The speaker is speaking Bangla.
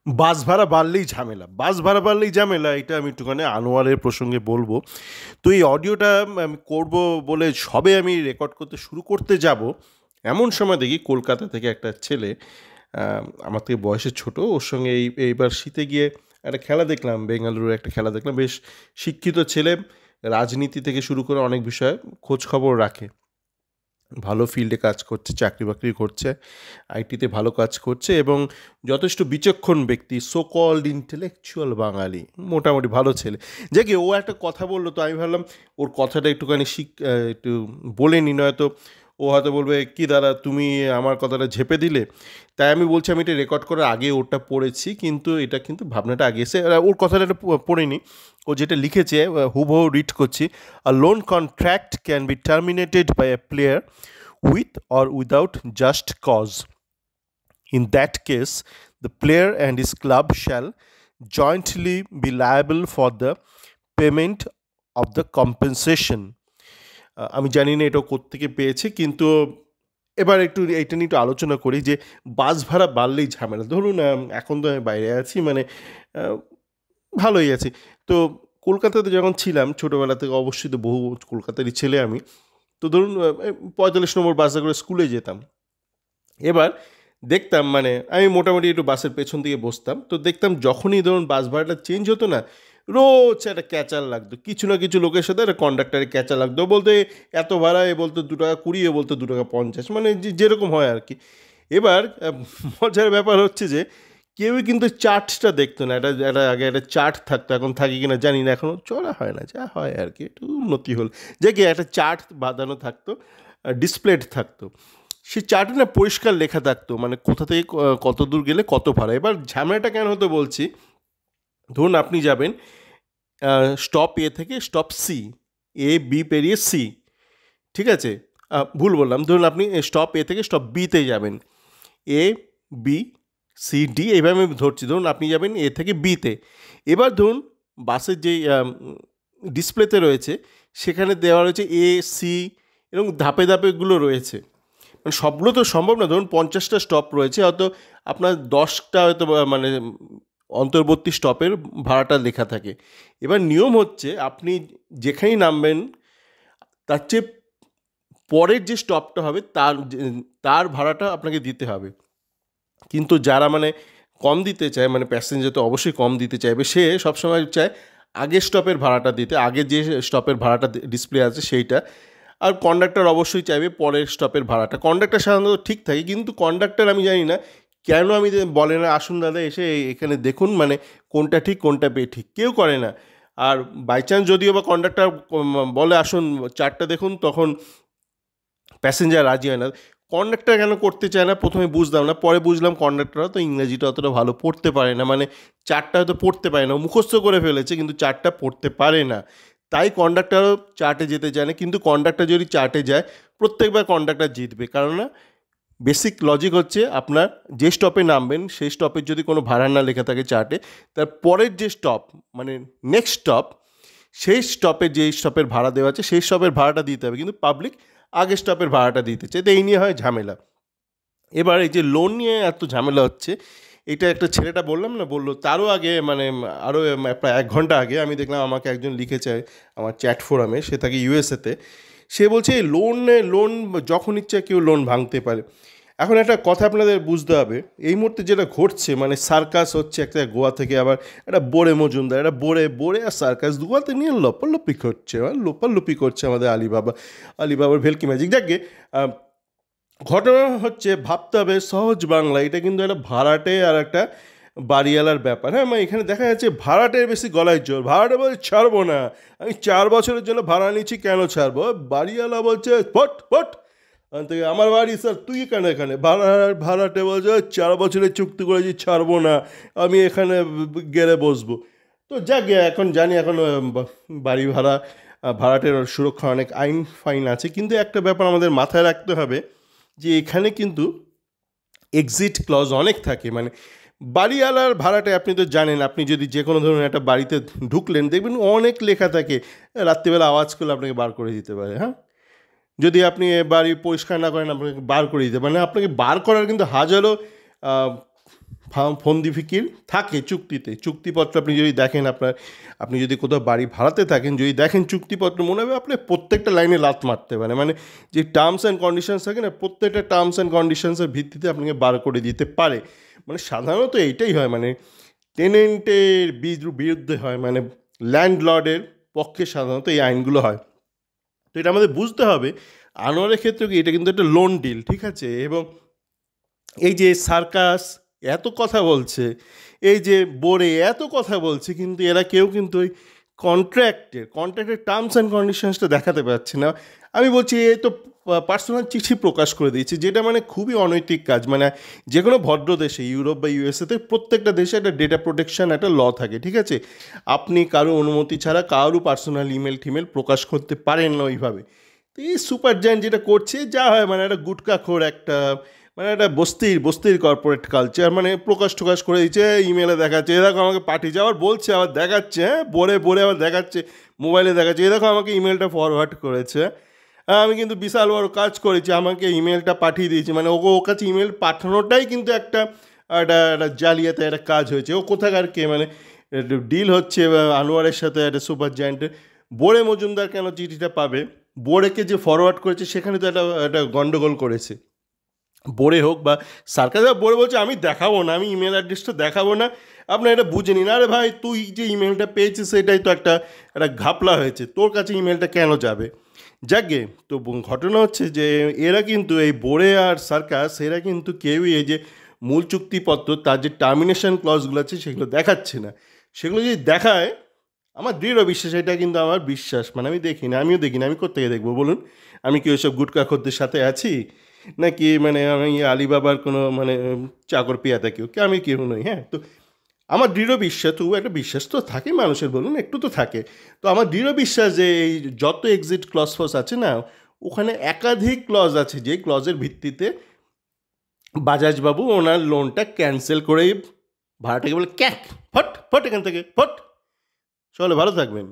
বাস ভাড়া বাড়লেই ঝামেলা, বাস ভাড়া বাড়লেই ঝামেলা, এটা আমি একটুখানি আনোয়ারের প্রসঙ্গে বলবো। তো এই অডিওটা আমি করবো বলে সবে আমি রেকর্ড করতে শুরু করতে যাব, এমন সময় দেখি কলকাতা থেকে একটা ছেলে, আমার থেকে বয়সে ছোট, ওর সঙ্গে এইবার শীতে গিয়ে একটা খেলা দেখলাম, বেঙ্গালুরুর একটা খেলা দেখলাম। বেশ শিক্ষিত ছেলে, রাজনীতি থেকে শুরু করে অনেক বিষয়ে খোঁজ খবর রাখে, ভালো ফিল্ডে কাজ করছে, চাকরি বাকরি করছে, আইটিতে ভালো কাজ করছে এবং যথেষ্ট বিচক্ষণ ব্যক্তি, সো কল্ড ইন্টেলেকচুয়াল বাঙালি, মোটামুটি ভালো ছেলে। যে কি ও একটা কথা বললো, তো আমি ভাবলাম ওর কথাটা একটুখানি একটু বলে নি, নয়তো ও হয়তো বলবে কি দাদা তুমি আমার কথাটা ঝেপে দিলে। তাই আমি বলছি আমি এটা রেকর্ড করার আগে ওটা পড়েছি, কিন্তু এটা কিন্তু ভাবনাটা আগে এসে ওর কথাটা একটা পড়িনি, ও যেটা লিখেছে হুবহু রিড করছি। A loan contract can be terminated by a player with or without just cause. In that case, the player and his club shall jointly be liable for the payment of the compensation. আমি জানি না এটা কোত্থেকে পেয়েছে, কিন্তু এবার একটু এইটা নিয়ে একটু আলোচনা করি যে বাস ভাড়া বাড়লেই ঝামেলা। ধরুন এখন তো আমি বাইরে আছি, মানে আহ, ভালোই আছি। তো কলকাতাতে যখন ছিলাম ছোটোবেলা থেকে, অবশ্যই তো বহু কলকাতারই ছেলে আমি, তো ধরুন 45 নম্বর বাসে করে স্কুলে যেতাম। এবার দেখতাম, মানে আমি মোটামুটি একটু বাসের পেছন দিকে বসতাম, তো দেখতাম যখনই ধরুন বাস ভাড়াটা চেঞ্জ হতো না, রোজ একটা ক্যাচাল লাগতো, কিছু না কিছু লোকের সাথে একটা কন্ডাক্টারের ক্যাচাল লাগতো, বলতে এত ভাড়া, এ বলতো 2 টাকা 20, এ বলতো 2 টাকা 50, মানে যেরকম হয় আর কি। এবার মজার ব্যাপার হচ্ছে যে কেউই কিন্তু চার্টটা দেখতো না। একটা আগে একটা চার্ট থাকতো, এখন থাকে কিনা জানি না, এখনও চলা হয় না, যা হয় আর কি, একটু উন্নতি হল, যে কি একটা চার্ট বাঁধানো থাকতো, ডিসপ্লেড থাকতো। সেই চার্টে না পরিষ্কার লেখা থাকতো, মানে কোথা থেকে কত দূর গেলে কত ভাড়া। এবার ঝামেলাটা কেন হতো বলছি, ধরুন আপনি যাবেন স্টপ এ থেকে স্টপ সি, এ বি পেরিয়ে সি, ঠিক আছে, ভুল বললাম, ধরুন আপনি স্টপ এ থেকে স্টপ বিতে যাবেন, এ বি সি ডি এইভাবে আমি ধরছি, ধরুন আপনি যাবেন এ থেকে বিতে। এবার ধরুন বাসের যেই ডিসপ্লেতে রয়েছে সেখানে দেওয়া রয়েছে এ সি, এবং ধাপে ধাপেগুলো রয়েছে, মানে সবগুলো তো সম্ভব না। ধরুন 50টা স্টপ রয়েছে, হয়তো আপনার 10টা হয়তো মানে অন্তর্বর্তী স্টপের ভাড়াটা লেখা থাকে। এবার নিয়ম হচ্ছে আপনি যেখানেই নামবেন তার চেয়ে পরের যে স্টপটা হবে তার ভাড়াটা আপনাকে দিতে হবে। কিন্তু যারা মানে কম দিতে চায়, মানে প্যাসেঞ্জার তো অবশ্যই কম দিতে চাইবে, সে সবসময় চায় আগের স্টপের ভাড়াটা দিতে, আগে যে স্টপের ভাড়াটা ডিসপ্লে আছে সেইটা। আর কন্ডাক্টর অবশ্যই চাইবে পরের স্টপের ভাড়াটা। কন্ডাক্টর সাধারণত ঠিক থাকে, কিন্তু কন্ডাক্টর আমি জানি না কেন আমি বলে না আসুন দাদা এসে এখানে দেখুন, মানে কোনটা ঠিক কোনটা ঠিক কেউ করে না। আর বাই চান্স যদিও বা কন্ডাক্টর বলে আসুন চারটা দেখুন, তখন প্যাসেঞ্জার রাজি হয় না। কন্ডাক্টর কেন করতে চায় না প্রথমে বুঝলাম না, পরে বুঝলাম কন্ডাক্টররা তো ইংরেজিটা অতটা ভালো পড়তে পারে না, মানে চারটা হয়তো পড়তে পারে না, মুখস্থ করে ফেলেছে কিন্তু চারটা পড়তে পারে না, তাই কন্ডাক্টরও চার্টে যেতে চায় না। কিন্তু কন্ডাক্টর যদি চার্টে যায় প্রত্যেকবার কন্ডাক্টর জিতবে, কারণ না বেসিক লজিক হচ্ছে আপনার যে স্টপে নামবেন সেই স্টপের যদি কোনো ভাড়া না লেখা থাকে চার্টে, তার পরের যে স্টপ মানে নেক্সট স্টপ, সেই স্টপে যেই স্টপের ভাড়া দেওয়া আছে সেই স্টপের ভাড়াটা দিতে হবে, কিন্তু পাবলিক আগের স্টপের ভাড়াটা দিতে চাই, তো এই নিয়ে হয় ঝামেলা। এবার এই যে লোন নিয়ে এত ঝামেলা হচ্ছে, এটা একটা ছেলেটা বললাম না, বললো তারও আগে, মানে আরও প্রায় 1 ঘন্টা আগে আমি দেখলাম আমাকে একজন লিখেছে আমার চ্যাট ফোরামে, সে থাকে ইউএসএতে। সে বলছে লোন লোন যখন ইচ্ছা কেউ লোন ভাঙতে পারে। এখন একটা কথা আপনাদের বুঝতে হবে, এই মুহূর্তে যেটা ঘটছে, মানে সার্কাস হচ্ছে একটা গোয়া থেকে, আবার একটা বোরে মজুমদার, একটা বোরে বোরে আর সার্কাস গোয়াতে নিয়ে লপালপি করছে, লোপালুপি করছে আমাদের আলিবাবার ভেলকি ম্যাজিক। যাকে ঘটনা হচ্ছে ভাবতে হবে সহজ বাংলা, এটা কিন্তু একটা ভাড়াটে আর একটা বাড়িওয়ালার ব্যাপার। হ্যাঁ, মানে এখানে দেখা যাচ্ছে ভাড়াটের বেশি গলায় জোর, ভাড়াটে বলছে ছাড়বো না, আমি 4 বছরের জন্য ভাড়া নিচ্ছি, কেন ছাড়বো। বাড়িওয়ালা বলছে ফট ফট থেকে আমার বাড়ি স্যার, তুই কেন এখানে। ভাড়াটে বলছে 4 বছরের চুক্তি করেছি, ছাড়বো না, আমি এখানে গেলে বসবো। তো যাক এখন জানি এখন বাড়ি ভাড়া ভাড়াটের সুরক্ষা অনেক আইন ফাইন আছে, কিন্তু একটা ব্যাপার আমাদের মাথায় রাখতে হবে যে এখানে কিন্তু এক্সিট ক্লজ অনেক থাকে। মানে বাড়িওয়ালার ভাড়াটে আপনি তো জানেন, আপনি যদি যে কোনো ধরনের একটা বাড়িতে ঢুকলেন দেখবেন অনেক লেখা থাকে, রাত্রিবেলা আওয়াজ করলে আপনাকে বার করে দিতে পারে। হ্যাঁ, যদি আপনি বাড়ি পরিষ্কার না করেন আপনাকে বার করে দিতে পারে, মানে আপনাকে বার করার কিন্তু হাজারো ফন্দি ফিকির থাকে চুক্তিতে। চুক্তিপত্র আপনি যদি দেখেন, আপনি যদি কোথাও বাড়ি ভাড়াতে থাকেন, যদি দেখেন চুক্তিপত্র, মনে হবে আপনি প্রত্যেকটা লাইনে লাত মারতে পারে। মানে যে টার্মস অ্যান্ড কন্ডিশনস থাকে না, প্রত্যেকটা টার্মস অ্যান্ড কন্ডিশনসের ভিত্তিতে আপনাকে বার করে দিতে পারে। মানে সাধারণত এইটাই হয়, মানে টেনেন্টের বিরুদ্ধে হয়, মানে ল্যান্ডলর্ডের পক্ষে সাধারণত এই আইনগুলো হয়। তো এটা আমাদের বুঝতে হবে। আনোয়ারের ক্ষেত্রে কি, এটা কিন্তু একটা লোন ডিল, ঠিক আছে? এবং এই যে সার্কাস এত কথা বলছে, এই যে বোরে এত কথা বলছে, কিন্তু এরা কেউ কিন্তু ওই কন্ট্রাক্টের টার্মস অ্যান্ড কন্ডিশনসটা দেখাতে পারছে না। আমি বলছি এ তো পার্সোনাল চিঠি প্রকাশ করে দিয়েছে, যেটা মানে খুবই অনৈতিক কাজ। মানে যে কোনো ভদ্র দেশে, ইউরোপ বা ইউএসএতে প্রত্যেকটা দেশে একটা ডেটা প্রোটেকশন একটা ল থাকে, ঠিক আছে? আপনি কারো অনুমতি ছাড়া কারো পার্সোনাল ইমেল টিমেল প্রকাশ করতে পারেন না ওইভাবে। তো এই সুপার জায়ান্ট যেটা করছে, যা হয় মানে একটা গুটকাখোর একটা, মানে একটা বস্তির কর্পোরেট কালচার, মানে প্রকাশ করে দিচ্ছে, ইমেলে দেখাচ্ছে, এ দেখো আমাকে পাঠিয়েছে, আবার বলছে, আবার দেখাচ্ছে, হ্যাঁ বলে আবার দেখাচ্ছে, মোবাইলে দেখাচ্ছে, এ দেখো আমাকে ইমেলটা ফরওয়ার্ড করেছে, আমি কিন্তু বিশাল বড় কাজ করেছি, আমাকে ইমেলটা পাঠিয়ে দিয়েছি। মানে ওর কাছে ইমেল পাঠানোটাই কিন্তু একটা একটা একটা জালিয়াতে একটা কাজ হয়েছে। ও কোথাকার কে, মানে ডিল হচ্ছে আনোয়ারের সাথে একটা সুপার জায়েন্টের। বোরে মজুমদার কেন চিঠিটা পাবে? বোরেকে যে ফরওয়ার্ড করেছে সেখানে তো একটা গন্ডগোল করেছে। বোরে হোক বা সার্কাস, বোরে বলছে আমি দেখাবো না, আমি ইমেল অ্যাড্রেসটা দেখাবো না, আপনার এটা বুঝে নিন। আরে ভাই, তুই যে ইমেলটা পেয়েছিস সেটাই তো একটা ঘাপলা হয়েছে, তোর কাছে ইমেলটা কেন যাবে? যাকে তো ঘটনা হচ্ছে যে এরা কিন্তু এই বোরে আর সার্কাস, এরা কিন্তু কেউই এই যে মূল চুক্তিপত্র তার যে টার্মিনেশন ক্লজগুলো আছে সেগুলো দেখাচ্ছে না। সেগুলো যদি দেখায়, আমার দৃঢ় বিশ্বাস, এটা কিন্তু আমার বিশ্বাস, মানে আমি দেখি না, আমিও দেখি না, আমি কোত্থেকে দেখবো বলুন? আমি কি ওইসব গুটকাখোরদের সাথে আছি, নাকি মানে আমি আলিবাবার কোনো মানে চাকর পেয়াদা কেউ, আমি কেউ নই। হ্যাঁ, তো আমার দৃঢ় বিশ্বাস, তবু একটা বিশ্বাস তো থাকে মানুষের, বলুন, একটু তো থাকে। তো আমার দৃঢ় বিশ্বাস যে এই যত এক্সিট ক্লজ ফস আছে না, ওখানে একাধিক ক্লজ আছে, যে ক্লজের ভিত্তিতে বাজাজবাবু ওনার লোনটা ক্যান্সেল করে ভাড়াটাকে বলে ক্যাক ফট ফট এখান থেকে ফট। চলো, ভালো থাকবেন।